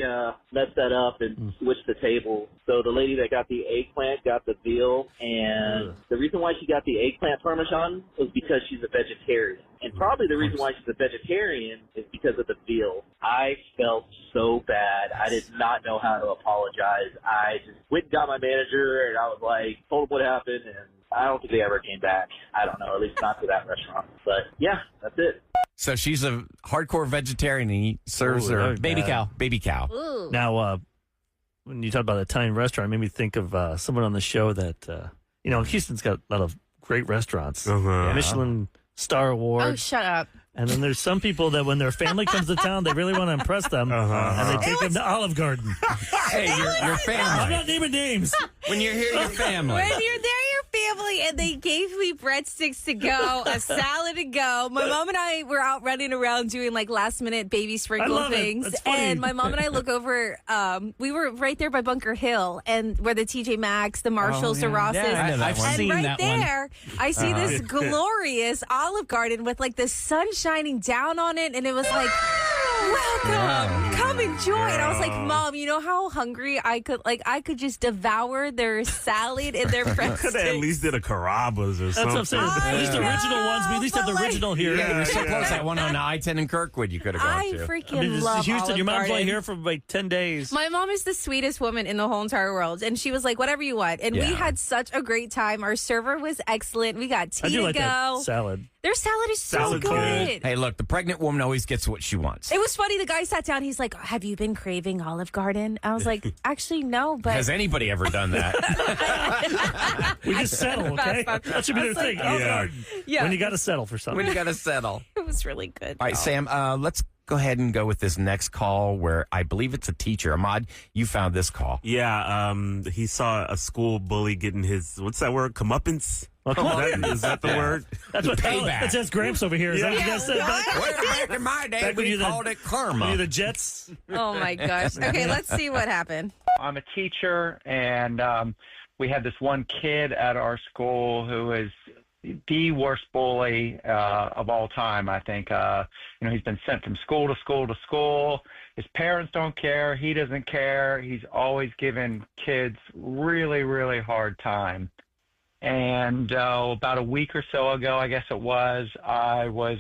Speaker 13: messed that up and switched the table. So the lady that got the eggplant got the veal, and the reason why she got the eggplant parmesan was because she's a vegetarian. And probably the reason why she's a vegetarian is because of the veal. I felt so bad. I did not know how to apologize. I just went and got my manager, and I was like, told him what happened, and I don't think they ever came back. I don't know, at least not to that restaurant. But yeah, that's it.
Speaker 2: So she's a hardcore vegetarian, and he serves her
Speaker 3: Baby cow.
Speaker 2: Baby cow.
Speaker 7: Ooh.
Speaker 4: Now, when you talk about an Italian restaurant, it made me think of someone on the show that, Houston's got a lot of great restaurants.
Speaker 11: Uh-huh.
Speaker 4: Michelin Star Award.
Speaker 7: Oh, shut up.
Speaker 4: And then there's some people that when their family comes to town, they really want to impress them, and they take them to Olive Garden.
Speaker 2: Hey, your
Speaker 4: I'm
Speaker 2: family.
Speaker 4: not naming names.
Speaker 2: When you're here, your family.
Speaker 7: When you're there, your family, and they gave me breadsticks to go, a salad to go. My mom and I were out running around doing like last minute baby sprinkle
Speaker 4: love it.
Speaker 7: things.
Speaker 4: That's funny.
Speaker 7: And my mom and I look over, we were right there by Bunker Hill, and where the TJ Maxx, the Marshalls, the Rosses.
Speaker 2: Yeah, I know that
Speaker 3: I've
Speaker 2: one.
Speaker 7: And
Speaker 3: seen
Speaker 7: right
Speaker 3: that one.
Speaker 7: there, I see this glorious Olive Garden with like the sun shining down on it, and it was like, welcome, come enjoy. And I was like, Mom, you know how hungry I could just devour their salad and their breadsticks.
Speaker 11: Could have at least did a Carrabba's or
Speaker 4: That's
Speaker 11: something.
Speaker 4: what I'm saying. At least the
Speaker 7: I
Speaker 4: original ones. We at least have the
Speaker 7: know, but
Speaker 4: original here.
Speaker 2: Yeah, you're so close. That one on I-10 in Kirkwood you could have gone
Speaker 7: I
Speaker 2: to.
Speaker 7: freaking love
Speaker 4: Houston,
Speaker 7: Olive
Speaker 4: your mom's
Speaker 7: Garden.
Speaker 4: only here for like 10 days.
Speaker 7: My mom is the sweetest woman in the whole entire world, and she was like, whatever you want. And we
Speaker 2: Yeah.
Speaker 7: had such a great time. Our server was excellent. We got
Speaker 4: I
Speaker 7: tea
Speaker 4: do
Speaker 7: to
Speaker 4: like
Speaker 7: go.
Speaker 4: that salad.
Speaker 7: Their salad is so
Speaker 11: Salad's
Speaker 7: good.
Speaker 11: good.
Speaker 2: Hey, look, the pregnant woman always gets what she wants.
Speaker 7: It was funny. The guy sat down. He's like, have you been craving Olive Garden? I was like, actually, no, but
Speaker 2: Has anybody ever done that?
Speaker 4: We just settle, okay?
Speaker 7: Fast.
Speaker 4: That should be their thing.
Speaker 7: like,
Speaker 4: Olive
Speaker 11: yeah.
Speaker 4: Garden.
Speaker 7: yeah,
Speaker 4: When you got to settle for something.
Speaker 2: when you got to settle.
Speaker 7: it was really good.
Speaker 2: All right, Sam, let's go ahead and go with this next call where I believe it's a teacher. Ahmad, you found this call.
Speaker 11: Yeah, he saw a school bully getting his, what's that word, comeuppance? Is that the word?
Speaker 4: That's what
Speaker 2: Payback.
Speaker 4: That's just Gramps over here. Is that what you guys said?
Speaker 2: Back in my day,
Speaker 4: Back when
Speaker 2: we
Speaker 4: you
Speaker 2: called it karma.
Speaker 4: the Jets.
Speaker 7: Oh, my gosh. Okay, let's see what happened.
Speaker 14: I'm a teacher, and we had this one kid at our school who is the worst bully of all time, I think. He's been sent from school to school to school. His parents don't care. He doesn't care. He's always giving kids really, really hard time. And about a week or so ago, I guess it was, I was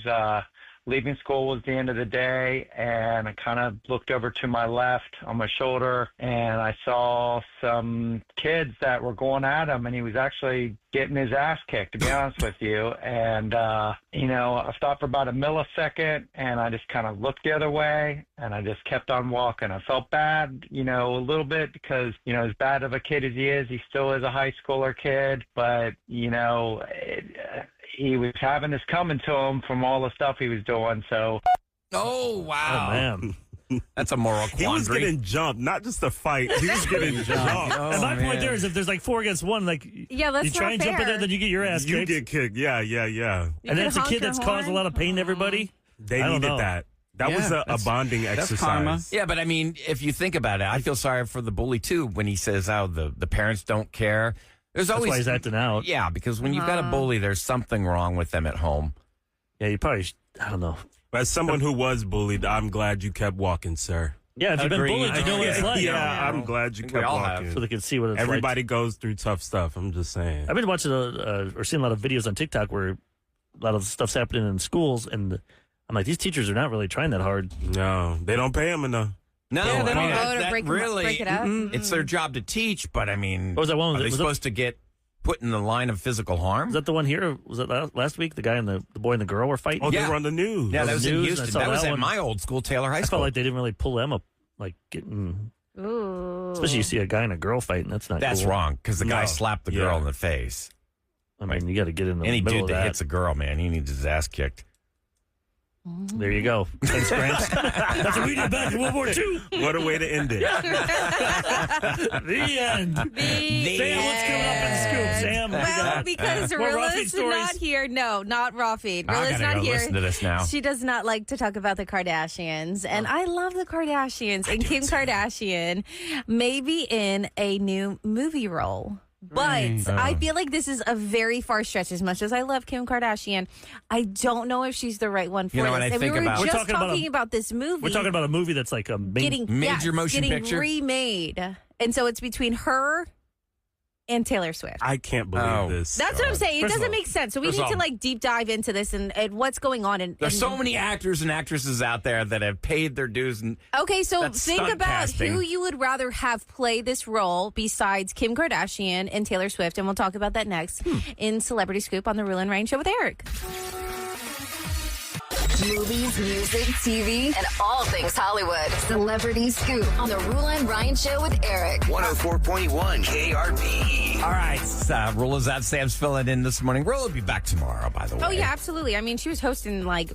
Speaker 14: leaving school was the end of the day, and I kind of looked over to my left on my shoulder, and I saw some kids that were going at him, and he was actually getting his ass kicked, to be honest with you. And, I stopped for about a millisecond, and I just kind of looked the other way, and I just kept on walking. I felt bad, a little bit because, as bad of a kid as he is, he still is a high schooler kid. But, he was having this coming to him from all the stuff he was doing. So,
Speaker 2: oh wow,
Speaker 4: oh, man.
Speaker 2: That's a moral quandary.
Speaker 11: He was getting jumped, not just a fight. He was getting jumped.
Speaker 4: And my point there is if there's like 4 against 1, like
Speaker 7: that's
Speaker 4: you try
Speaker 7: not
Speaker 4: and jump in there,
Speaker 7: fair.
Speaker 4: then you get your ass kicked.
Speaker 11: You get kicked. Yeah.
Speaker 7: You
Speaker 4: And that's a
Speaker 7: honk
Speaker 4: kid
Speaker 7: your
Speaker 4: that's caused a
Speaker 7: horn?
Speaker 4: lot of pain to everybody.
Speaker 11: They
Speaker 4: I don't
Speaker 11: needed
Speaker 4: know.
Speaker 11: that. That was a bonding exercise.
Speaker 3: karma.
Speaker 2: Yeah, but I mean, if you think about it, I feel sorry for the bully too when he says, "Oh, the parents don't care." There's always
Speaker 4: That's why he's acting out.
Speaker 2: Yeah, because when you've got a bully, there's something wrong with them at home.
Speaker 4: Yeah, you probably, I don't know.
Speaker 11: As someone who was bullied, I'm glad you kept walking, sir.
Speaker 4: Yeah, if you've been bullied, you know what it's like.
Speaker 11: Yeah, I'm glad you kept walking.
Speaker 4: So they can see what it's
Speaker 11: Everybody
Speaker 4: like.
Speaker 11: goes through tough stuff. I'm just saying.
Speaker 4: I've been watching or seeing a lot of videos on TikTok where a lot of stuff's happening in schools, and I'm like, these teachers are not really trying that hard.
Speaker 11: No, they don't pay them enough.
Speaker 2: No,
Speaker 7: Yeah, they
Speaker 2: I
Speaker 7: don't
Speaker 2: mean,
Speaker 7: go to
Speaker 2: that
Speaker 7: break 'em-
Speaker 2: really,
Speaker 7: break it up.
Speaker 2: it's their job to teach. But I mean,
Speaker 4: What was that one?
Speaker 2: are they
Speaker 4: Was
Speaker 2: supposed to get put in the line of physical harm?
Speaker 4: Was that the one here? Was that last week? The guy and the boy and the girl were fighting?
Speaker 11: Oh,
Speaker 2: Yeah.
Speaker 11: they were on the news.
Speaker 2: Yeah, that was in
Speaker 4: News,
Speaker 2: Houston.
Speaker 4: I saw
Speaker 2: That was
Speaker 4: that
Speaker 2: at
Speaker 4: one.
Speaker 2: my old school, Taylor High
Speaker 4: I
Speaker 2: School.
Speaker 4: felt like they didn't really pull them up, like getting.
Speaker 7: Ooh.
Speaker 4: Especially you see a guy and a girl fighting. That's not.
Speaker 2: That's
Speaker 4: cool.
Speaker 2: wrong because the guy
Speaker 11: No.
Speaker 2: slapped the girl in the face.
Speaker 4: I mean, you got to get in the
Speaker 2: Any
Speaker 4: middle
Speaker 2: dude
Speaker 4: of
Speaker 2: that
Speaker 4: that.
Speaker 2: hits a girl, man, he needs his ass kicked.
Speaker 4: There you go. Thanks, Gramps. That's what we did back in World War II.
Speaker 11: What a way to end it.
Speaker 4: The end. Sam, what's coming up in Scoop, Sam?
Speaker 7: Well, because
Speaker 4: More Rafi
Speaker 7: Rilla's
Speaker 4: stories?
Speaker 7: not here. No, not Rafi.
Speaker 2: I
Speaker 7: Rilla's
Speaker 2: gotta
Speaker 7: not
Speaker 2: go
Speaker 7: here.
Speaker 2: listen to this now.
Speaker 7: She does not like to talk about the Kardashians. And I love the Kardashians. And Kim Kardashian may be in a new movie role. But I feel like this is a very far stretch. As much as I love Kim Kardashian, I don't know if she's the right one for
Speaker 2: You know
Speaker 7: this.
Speaker 2: what I
Speaker 7: and
Speaker 2: think
Speaker 7: we were
Speaker 2: about-
Speaker 7: just
Speaker 4: We're talking
Speaker 7: talking about this movie.
Speaker 4: We're talking about a movie that's like a
Speaker 2: Major motion
Speaker 7: getting
Speaker 2: picture?
Speaker 7: remade. And so it's between her and Taylor Swift.
Speaker 11: I can't believe this.
Speaker 7: That's what I'm saying. It
Speaker 2: First of
Speaker 7: doesn't
Speaker 2: all-
Speaker 7: make sense. So we
Speaker 2: first
Speaker 7: need
Speaker 2: of
Speaker 7: to
Speaker 2: all-
Speaker 7: like deep dive into this and what's going on.
Speaker 2: There's so many actors and actresses out there that have paid their dues. And
Speaker 7: Okay, so
Speaker 2: That's
Speaker 7: think
Speaker 2: stunt
Speaker 7: about
Speaker 2: casting.
Speaker 7: who you would rather have play this role besides Kim Kardashian and Taylor Swift, and we'll talk about that next in Celebrity Scoop on the Roula and Ryan Show with Eric.
Speaker 8: Movies, music, TV, and all things Hollywood. Celebrity Scoop on the Roula and Ryan Show with Eric.
Speaker 1: 104.1 KRP.
Speaker 2: all right, Roula's out. Sam's filling in this morning. Roula will be back tomorrow, by the way.
Speaker 7: Oh yeah, absolutely. I mean, she was hosting like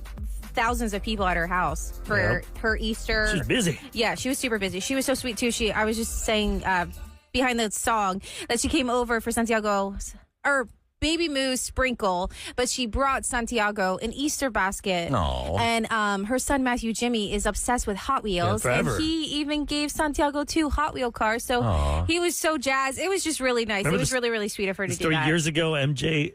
Speaker 7: thousands of people at her house for her Easter.
Speaker 4: She's busy.
Speaker 7: Yeah, she was super busy. She was so sweet too. I was just saying behind the song that she came over for Santiago or Baby Moo's sprinkle, but she brought Santiago an Easter basket.
Speaker 2: Aw.
Speaker 7: And her son Matthew Jimmy is obsessed with Hot Wheels, and
Speaker 4: forever.
Speaker 7: he even gave Santiago 2 Hot Wheel cars. So
Speaker 2: Aw.
Speaker 7: he was so jazzed. It was just really nice.
Speaker 4: Remember
Speaker 7: it was
Speaker 4: the-
Speaker 7: really, really sweet of her
Speaker 4: The
Speaker 7: to do
Speaker 4: story
Speaker 7: that.
Speaker 4: years ago, MJ,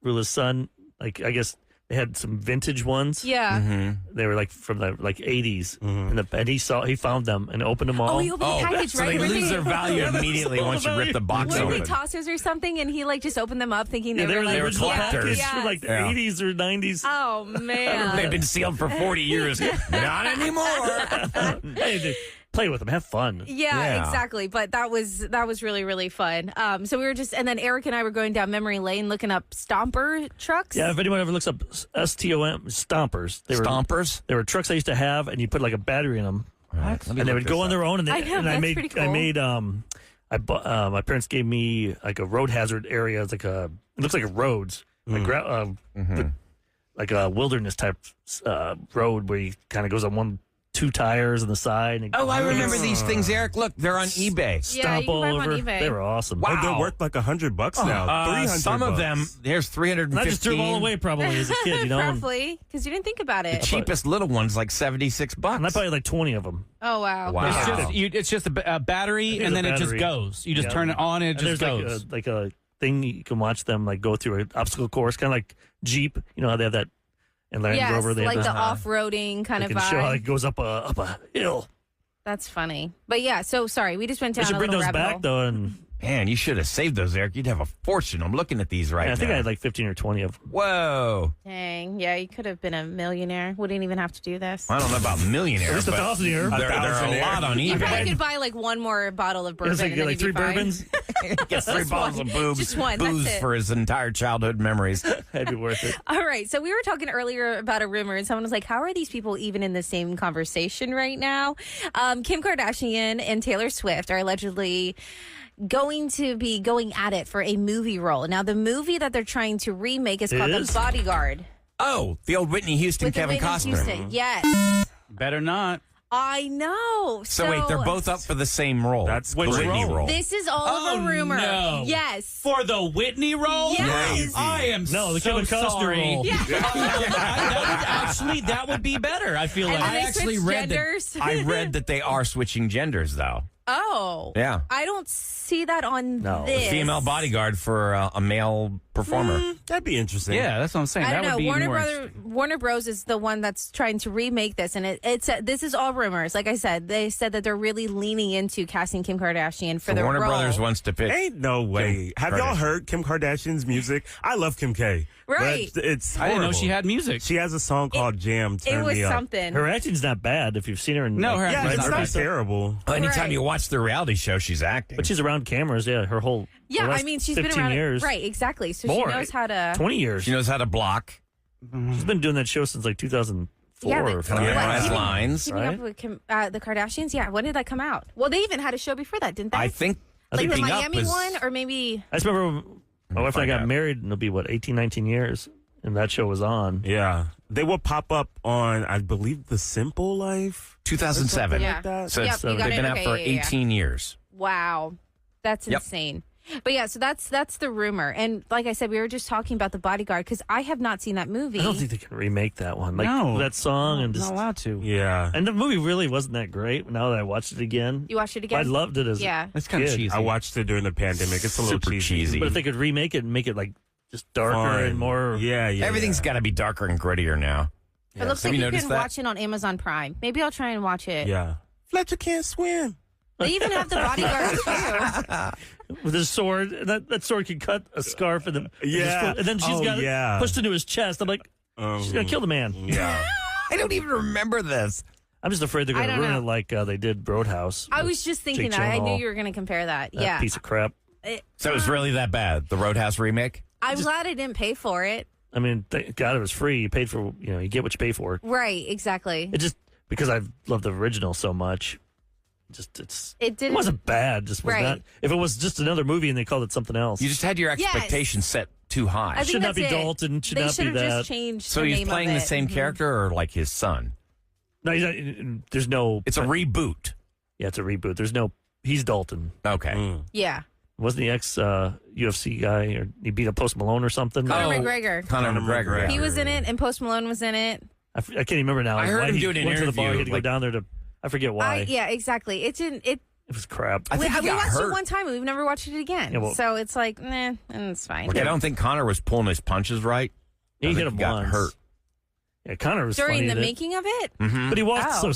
Speaker 4: Roula's son, like I guess they had some vintage ones.
Speaker 7: Yeah.
Speaker 4: They were like from the 80s, and he found them and opened them all.
Speaker 7: Oh, he opened the package
Speaker 2: so
Speaker 7: right
Speaker 2: they
Speaker 7: away.
Speaker 2: lose their value immediately once you rip the box
Speaker 7: Were they
Speaker 2: open.
Speaker 7: tossers or something? And he like just opened them up thinking
Speaker 4: Yeah,
Speaker 7: they
Speaker 4: they
Speaker 7: were
Speaker 4: were
Speaker 7: like
Speaker 4: the original
Speaker 2: collectors.
Speaker 4: package from like the
Speaker 2: Yeah.
Speaker 4: 80s or 90s.
Speaker 7: Oh man.
Speaker 2: They've been sealed for 40 years. Not anymore.
Speaker 4: Hey, dude, play with them, have fun.
Speaker 7: Yeah, exactly. But that was really, really fun. So we were just, and then Eric and I were going down memory lane looking up stomper trucks.
Speaker 4: Yeah, if anyone ever looks up STOM stompers,
Speaker 2: Stompers?
Speaker 4: They were trucks I used to have, and you put like a battery in them,
Speaker 2: What?
Speaker 4: and they would go on their own. And
Speaker 7: I know,
Speaker 4: and I
Speaker 7: that's
Speaker 4: made
Speaker 7: pretty cool.
Speaker 4: I made I bought my parents gave me like a road hazard area. It's like it looks like a roads, like a wilderness type road where he kind of goes on 2 tires on the side. And
Speaker 2: Oh, I remember these things, Eric. Look, they're on eBay.
Speaker 7: Yeah, you
Speaker 4: stomp
Speaker 7: can
Speaker 4: all
Speaker 7: buy them on
Speaker 4: over.
Speaker 7: eBay.
Speaker 4: They were awesome.
Speaker 2: Wow.
Speaker 11: Oh, they're worth like $100 now. 300
Speaker 2: Some of them, there's 315.
Speaker 4: And I just threw them all away probably as a kid, you know. and
Speaker 7: Probably because you didn't think about
Speaker 2: The
Speaker 7: it.
Speaker 2: cheapest little one's like $76.
Speaker 4: I probably had like 20 of them.
Speaker 7: Oh wow.
Speaker 2: Wow.
Speaker 3: It's just a battery,
Speaker 4: It is
Speaker 3: and
Speaker 4: a
Speaker 3: then it just
Speaker 4: battery.
Speaker 3: goes. You just
Speaker 4: Yeah.
Speaker 3: turn it on, and it
Speaker 4: And
Speaker 3: just
Speaker 4: there's
Speaker 3: goes.
Speaker 4: like a thing you can watch them like go through an obstacle course, kind of like Jeep. You know how they have that in Land
Speaker 7: Yes,
Speaker 4: Rover. They
Speaker 7: like
Speaker 4: have
Speaker 7: the
Speaker 4: that,
Speaker 7: off-roading kind
Speaker 4: they
Speaker 7: of
Speaker 4: can show how
Speaker 7: vibe.
Speaker 4: it goes up a hill.
Speaker 7: That's funny. But yeah, so sorry, we just went
Speaker 4: They
Speaker 7: down
Speaker 4: should
Speaker 7: a
Speaker 4: bring
Speaker 7: little
Speaker 4: those
Speaker 7: rabbit
Speaker 4: back
Speaker 7: hole.
Speaker 4: though, and
Speaker 2: Man, you should have saved those, Eric. You'd have a fortune. I'm looking at these right now.
Speaker 4: I think I had like 15 or 20 of them.
Speaker 2: Whoa.
Speaker 7: Dang. Yeah, you could have been a millionaire. Wouldn't even have to do this.
Speaker 2: I don't know about millionaire.
Speaker 4: At least a
Speaker 2: but
Speaker 4: thousandaire.
Speaker 2: There are a lot on
Speaker 7: You
Speaker 2: eBay.
Speaker 7: probably could buy like one more bottle of bourbon.
Speaker 4: It's like,
Speaker 7: and then
Speaker 4: like
Speaker 7: you'd
Speaker 4: 3
Speaker 7: be fine.
Speaker 4: bourbons.
Speaker 2: Gets 3 bottles of boobs.
Speaker 7: Just one, that's
Speaker 2: Booze
Speaker 7: it.
Speaker 2: for his entire childhood memories.
Speaker 4: That'd be worth it.
Speaker 7: All right. So we were talking earlier about a rumor, and someone was like, how are these people even in the same conversation right now? Kim Kardashian and Taylor Swift are allegedly going to be going at it for a movie role. Now, the movie that they're trying to remake is called The Bodyguard.
Speaker 2: Oh, the old Whitney Houston,
Speaker 7: With the
Speaker 2: Kevin
Speaker 7: Whitney
Speaker 2: Costner.
Speaker 7: Houston. Yes.
Speaker 3: Better not.
Speaker 7: I know.
Speaker 2: So wait, they're both up for the same role.
Speaker 11: That's
Speaker 2: the Whitney role.
Speaker 7: This is all of a rumor.
Speaker 3: No.
Speaker 7: Yes.
Speaker 3: For the Whitney role?
Speaker 7: Yes.
Speaker 3: I am
Speaker 4: No, the
Speaker 3: so
Speaker 4: Kevin Costner
Speaker 3: sorry.
Speaker 4: role.
Speaker 7: Yeah.
Speaker 3: that would be better, I feel
Speaker 7: And
Speaker 3: like.
Speaker 7: then they switch genders.
Speaker 2: that. I read that they are switching genders, though.
Speaker 7: Oh.
Speaker 2: Yeah.
Speaker 7: I don't see that on
Speaker 2: The
Speaker 7: this.
Speaker 2: female bodyguard for a male performer.
Speaker 11: That'd be interesting.
Speaker 3: Yeah, that's what I'm saying.
Speaker 7: I
Speaker 3: That
Speaker 7: don't
Speaker 3: would
Speaker 7: know.
Speaker 3: be even more
Speaker 7: Warner Bros. Is the one that's trying to remake this, and this is all rumors. Like I said, they said that they're really leaning into casting Kim Kardashian for
Speaker 2: So
Speaker 7: the
Speaker 2: Warner
Speaker 7: role.
Speaker 2: Brothers wants to pick.
Speaker 11: Ain't no way. Have y'all
Speaker 2: Kardashian.
Speaker 11: heard Kim Kardashian's music? I love Kim K.
Speaker 7: Right.
Speaker 11: But it's
Speaker 3: I didn't know
Speaker 11: horrible.
Speaker 3: she had music.
Speaker 11: She has a song called Jam.
Speaker 7: It
Speaker 11: Turn
Speaker 7: was
Speaker 11: Me Up.
Speaker 7: something.
Speaker 4: Her acting's not bad if you've seen her. In,
Speaker 3: No, her
Speaker 11: Yeah,
Speaker 3: acting's
Speaker 11: it's
Speaker 3: not
Speaker 11: not
Speaker 3: bad.
Speaker 11: terrible.
Speaker 2: Anytime
Speaker 7: Right.
Speaker 2: you watch the reality show, she's acting.
Speaker 4: But she's around cameras, yeah, her whole
Speaker 7: Yeah,
Speaker 4: the
Speaker 7: I
Speaker 4: last
Speaker 7: mean, she's been
Speaker 4: 15
Speaker 7: around.
Speaker 4: years.
Speaker 7: Right, exactly. So
Speaker 4: More,
Speaker 7: she knows how to.
Speaker 4: 20 years.
Speaker 2: she knows how to block.
Speaker 4: She's been doing that show since like 2004
Speaker 7: Yeah,
Speaker 4: or
Speaker 7: but-
Speaker 4: 5.
Speaker 2: Yeah,
Speaker 7: What,
Speaker 2: right.
Speaker 7: keeping-
Speaker 2: Lines.
Speaker 7: Keeping up with the Kardashians? Yeah, when did that come out? Well, they even had a show before that, didn't they?
Speaker 2: I think
Speaker 7: like the
Speaker 2: Keeping Up
Speaker 7: Miami
Speaker 2: was-
Speaker 7: one, or maybe.
Speaker 4: I just remember my wife and I
Speaker 2: find
Speaker 4: got
Speaker 2: out.
Speaker 4: married, and it'll be, 18, 19 years, and that show was on.
Speaker 11: Yeah. They will pop up on, I believe, The Simple Life.
Speaker 2: 2007.
Speaker 7: Yeah.
Speaker 11: that.
Speaker 2: So
Speaker 7: Yep,
Speaker 2: it's-
Speaker 7: you got
Speaker 2: they've
Speaker 7: it.
Speaker 2: been out
Speaker 7: Okay,
Speaker 2: for
Speaker 7: yeah.
Speaker 2: 18 years.
Speaker 7: Wow, that's
Speaker 2: Yep.
Speaker 7: insane. But yeah, so that's the rumor, and like I said, we were just talking about The Bodyguard because I have not seen that movie.
Speaker 4: I don't think they can remake that one. Like
Speaker 3: No.
Speaker 4: that song and
Speaker 3: I'm
Speaker 4: just
Speaker 3: not allowed to.
Speaker 11: Yeah.
Speaker 4: and the movie really wasn't that great. Now that I watched it again,
Speaker 7: You watched it again?
Speaker 4: I loved it as
Speaker 7: Yeah.
Speaker 3: That's kind of
Speaker 4: Kid.
Speaker 3: cheesy.
Speaker 11: I watched it during the pandemic. It's a little
Speaker 2: Super
Speaker 11: cheesy.
Speaker 2: cheesy.
Speaker 4: But if they could remake it and make it like just darker
Speaker 11: Fun.
Speaker 4: and more,
Speaker 11: Yeah, yeah.
Speaker 2: Everything's got to be darker and grittier now.
Speaker 7: It looks
Speaker 2: Have
Speaker 7: like
Speaker 2: you
Speaker 7: you
Speaker 2: noticed
Speaker 7: can
Speaker 2: that?
Speaker 7: watch it on Amazon Prime. Maybe I'll try and watch it.
Speaker 11: Yeah. Fletcher can't swim.
Speaker 7: They even have The Bodyguard too.
Speaker 4: with his sword, and that sword can cut a scarf, and then
Speaker 11: Yeah.
Speaker 4: and then she's
Speaker 11: Oh,
Speaker 4: got
Speaker 11: yeah.
Speaker 4: it pushed into his chest. I'm like, she's gonna kill the man.
Speaker 11: Yeah.
Speaker 2: I don't even remember this.
Speaker 4: I'm just afraid they're
Speaker 7: I
Speaker 4: gonna
Speaker 7: don't
Speaker 4: ruin
Speaker 7: know.
Speaker 4: it like they did Roadhouse.
Speaker 7: I was just thinking
Speaker 4: Jake
Speaker 7: that. I knew
Speaker 4: Gyllenhaal.
Speaker 7: you were going to compare that.
Speaker 4: That
Speaker 7: Yeah.
Speaker 4: piece of crap.
Speaker 2: So it's really that bad, the Roadhouse remake?
Speaker 7: I'm glad I didn't pay for it.
Speaker 4: I mean, thank God it was free. You paid for, you get what you pay for.
Speaker 7: Right, exactly.
Speaker 4: It just because I love the original so much.
Speaker 7: It didn't.
Speaker 4: wasn't bad. Just was
Speaker 7: Right.
Speaker 4: not. If it was just another movie and they called it something else,
Speaker 2: You just had your
Speaker 7: Yes.
Speaker 2: expectations set too high.
Speaker 7: I think
Speaker 4: should not
Speaker 7: that's
Speaker 4: be
Speaker 7: it.
Speaker 4: Dalton. Should
Speaker 7: They
Speaker 4: not
Speaker 7: should
Speaker 4: be
Speaker 7: have
Speaker 4: that.
Speaker 7: just changed
Speaker 2: So
Speaker 7: the
Speaker 2: he's
Speaker 7: name
Speaker 2: playing
Speaker 7: of
Speaker 2: the
Speaker 7: it.
Speaker 2: same character or like his son?
Speaker 4: No, there's no.
Speaker 2: It's a reboot.
Speaker 4: Yeah, it's a reboot. There's no. He's Dalton.
Speaker 2: Okay.
Speaker 7: Yeah.
Speaker 4: Wasn't the ex UFC guy, or he beat up Post Malone or something?
Speaker 7: Conor McGregor.
Speaker 2: Conor McGregor. Yeah.
Speaker 7: He was in it, and Post Malone was in it.
Speaker 4: I can't even remember now.
Speaker 2: I heard
Speaker 4: why
Speaker 2: him
Speaker 4: he
Speaker 2: doing an
Speaker 4: went to the bar. He
Speaker 2: interview,
Speaker 4: had to go
Speaker 2: like-
Speaker 4: down there to. I forget why.
Speaker 7: Yeah, exactly. It didn't. It.
Speaker 4: It was crap.
Speaker 2: I
Speaker 7: We,
Speaker 2: think he
Speaker 7: we
Speaker 2: got
Speaker 7: watched
Speaker 2: hurt.
Speaker 7: it one time, and we've never watched it again.
Speaker 4: Yeah, well-
Speaker 7: so it's like, and it's fine.
Speaker 2: Like, I don't think Connor was pulling his punches right.
Speaker 4: He
Speaker 2: I
Speaker 4: hit
Speaker 2: think
Speaker 4: him
Speaker 2: got
Speaker 4: once.
Speaker 2: hurt.
Speaker 4: Yeah, Connor was
Speaker 7: During
Speaker 4: funny
Speaker 7: the
Speaker 4: in it.
Speaker 7: making of it,
Speaker 2: Mm-hmm.
Speaker 4: But he walked
Speaker 7: Oh.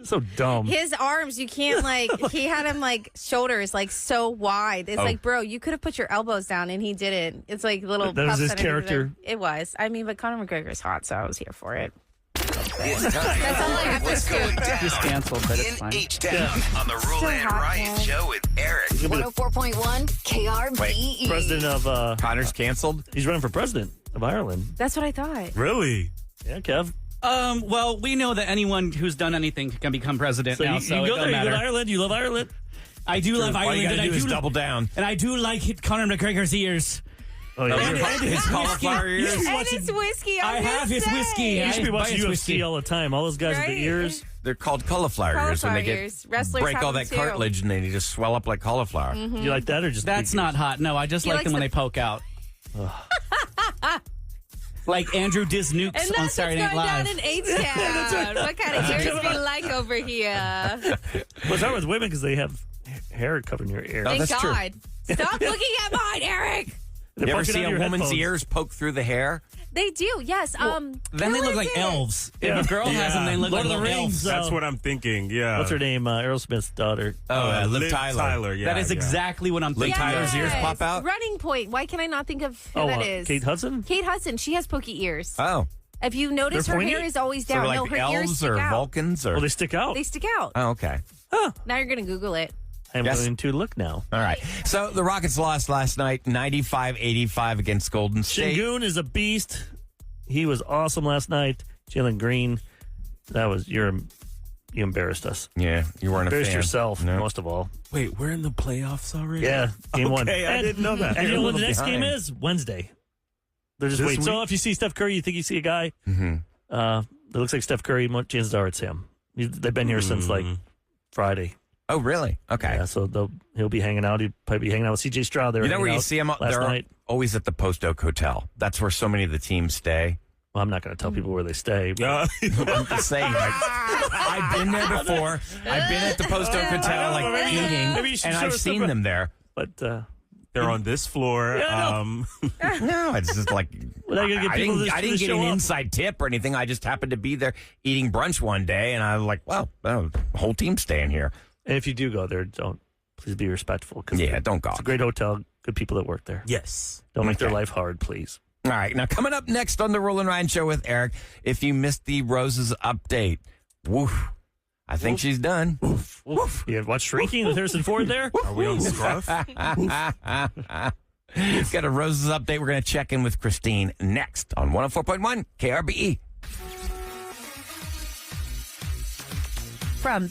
Speaker 4: so dumb.
Speaker 7: his arms, you can't like. He had him like shoulders like so wide. It's
Speaker 2: Oh.
Speaker 7: like, bro, you could have put your elbows down, and he didn't. It's like little.
Speaker 4: That was
Speaker 7: puffs
Speaker 4: his
Speaker 7: underneath
Speaker 4: character.
Speaker 7: there. It was. I mean, but Conor McGregor's hot, so I was here for it.
Speaker 1: It's time.
Speaker 7: That's all I have to
Speaker 1: What's
Speaker 7: do.
Speaker 1: going down
Speaker 3: Just canceled, but it's
Speaker 1: in
Speaker 3: fine.
Speaker 1: H-Town on the Roula and
Speaker 7: hot,
Speaker 1: Ryan
Speaker 7: man.
Speaker 1: Show with Eric.
Speaker 8: 104.1 KRBE.
Speaker 4: President of.
Speaker 2: Connor's canceled?
Speaker 4: He's running for president of Ireland.
Speaker 7: That's what I thought.
Speaker 11: Really?
Speaker 4: Yeah, Kev.
Speaker 3: Well, we know that anyone who's done anything can become president
Speaker 4: So
Speaker 3: now,
Speaker 4: you
Speaker 3: so
Speaker 4: go
Speaker 3: it
Speaker 4: there.
Speaker 3: don't
Speaker 4: You go to
Speaker 3: matter.
Speaker 4: Ireland. You love Ireland.
Speaker 3: I do love
Speaker 2: All you
Speaker 3: Ireland,
Speaker 2: got
Speaker 3: and
Speaker 2: to
Speaker 3: I
Speaker 2: do is
Speaker 3: do
Speaker 2: double down.
Speaker 3: and I do like Conor McGregor's ears.
Speaker 4: Oh yeah.
Speaker 2: His cauliflower ears.
Speaker 7: And it's whiskey.
Speaker 3: I have his whiskey.
Speaker 4: You should be
Speaker 3: I buy
Speaker 4: watching
Speaker 3: his
Speaker 4: UFC
Speaker 3: whiskey.
Speaker 4: all the time. All those guys with
Speaker 7: Right?
Speaker 4: the ears.
Speaker 2: They're called cauliflower ears when
Speaker 7: Cauliflower
Speaker 2: they get
Speaker 7: ears. Wrestlers
Speaker 2: break
Speaker 7: have
Speaker 2: all
Speaker 7: them
Speaker 2: that
Speaker 7: too.
Speaker 2: cartilage and they just swell up like cauliflower.
Speaker 4: You like that or just
Speaker 3: That's
Speaker 4: big
Speaker 3: not hot. No, I just
Speaker 7: He
Speaker 3: like
Speaker 7: likes
Speaker 3: them when
Speaker 7: the-
Speaker 3: they poke out. Like Andrew Diz
Speaker 7: And
Speaker 3: Nukes
Speaker 7: that's
Speaker 3: on
Speaker 7: what's
Speaker 3: Saturday
Speaker 7: going
Speaker 3: Night
Speaker 7: down
Speaker 3: Live.
Speaker 7: in H-Town. What kind of ears we like over here?
Speaker 4: What's wrong with women because they have hair covering your ear?
Speaker 2: Oh,
Speaker 7: Thank
Speaker 2: that's true.
Speaker 7: God. Stop looking at mine, Eric.
Speaker 2: You ever see a woman's ears poke through the hair?
Speaker 7: They do, yes.
Speaker 3: Then they look like elves.
Speaker 4: Yeah.
Speaker 3: If a girl has them, they look
Speaker 4: Lord
Speaker 3: like
Speaker 4: of the Rings.
Speaker 3: elves.
Speaker 11: That's what I'm thinking. Yeah.
Speaker 4: What's her name? Aerosmith's daughter.
Speaker 2: Liv Tyler.
Speaker 11: Yeah,
Speaker 3: that is exactly what I'm thinking.
Speaker 2: Tyler's ears pop out?
Speaker 7: Running Point. Why can I not think of who that is?
Speaker 4: Kate Hudson?
Speaker 7: Kate Hudson. She has pokey ears.
Speaker 2: Oh.
Speaker 7: If you notice,
Speaker 4: They're
Speaker 7: her
Speaker 4: pointy?
Speaker 7: hair is always
Speaker 2: So
Speaker 7: down.
Speaker 2: like
Speaker 7: No, her ears
Speaker 2: elves
Speaker 7: stick
Speaker 2: or
Speaker 7: out.
Speaker 2: Vulcans? Or...
Speaker 4: Oh, they stick out?
Speaker 7: They stick out.
Speaker 2: Oh, okay.
Speaker 7: Now you're going to Google it.
Speaker 4: I'm going to look now.
Speaker 2: All right. So the Rockets lost last night, 95-85 against Golden State.
Speaker 4: Şengün is a beast. He was awesome last night. Jalen Green, you embarrassed us.
Speaker 2: Yeah, you weren't a fan.
Speaker 4: Embarrassed yourself, most of all.
Speaker 11: Wait, we're in the playoffs already?
Speaker 4: Yeah, game one.
Speaker 11: Okay, I didn't know that.
Speaker 4: And you know when the next
Speaker 2: behind.
Speaker 4: game is? Wednesday. They're just
Speaker 11: This
Speaker 4: waiting. So
Speaker 11: week?
Speaker 4: if you see Steph Curry, you think you see a guy that looks like Steph Curry, chances are it's him. They've been here since like Friday.
Speaker 2: Oh, really? Okay.
Speaker 4: Yeah, so he'll be hanging out. He'll probably be hanging out with CJ Stroud there.
Speaker 2: You know where you see them?
Speaker 4: last
Speaker 2: They're
Speaker 4: night.
Speaker 2: always at the Post Oak Hotel. That's where so many of the teams stay.
Speaker 4: Well, I'm not going to tell people where they stay.
Speaker 2: I'm just saying. Like, I've been there before. I've been at the Post Oak Hotel, like eating, and I've seen them there.
Speaker 4: But
Speaker 11: they're on this floor.
Speaker 2: No, it's just like
Speaker 4: Well, get
Speaker 2: I
Speaker 4: people
Speaker 2: didn't,
Speaker 4: to
Speaker 2: I didn't get
Speaker 4: show
Speaker 2: an
Speaker 4: up.
Speaker 2: inside tip or anything. I just happened to be there eating brunch one day, and I was like, well, the whole team's staying here.
Speaker 4: And if you do go there, please be respectful.
Speaker 2: Don't go.
Speaker 4: It's a great hotel. Good people that work there.
Speaker 11: Yes.
Speaker 4: Don't make their life hard, please.
Speaker 2: All right. Now, coming up next on the Roula and Ryan Show with Eric, if you missed the Roses update, woof. I think she's done. Woof. Woof.
Speaker 4: You watch Shrinking with Harrison Ford there?
Speaker 11: Are we on Scruff?
Speaker 2: Got a Roses update. We're going to check in with Christine next on 104.1 KRBE.
Speaker 7: From the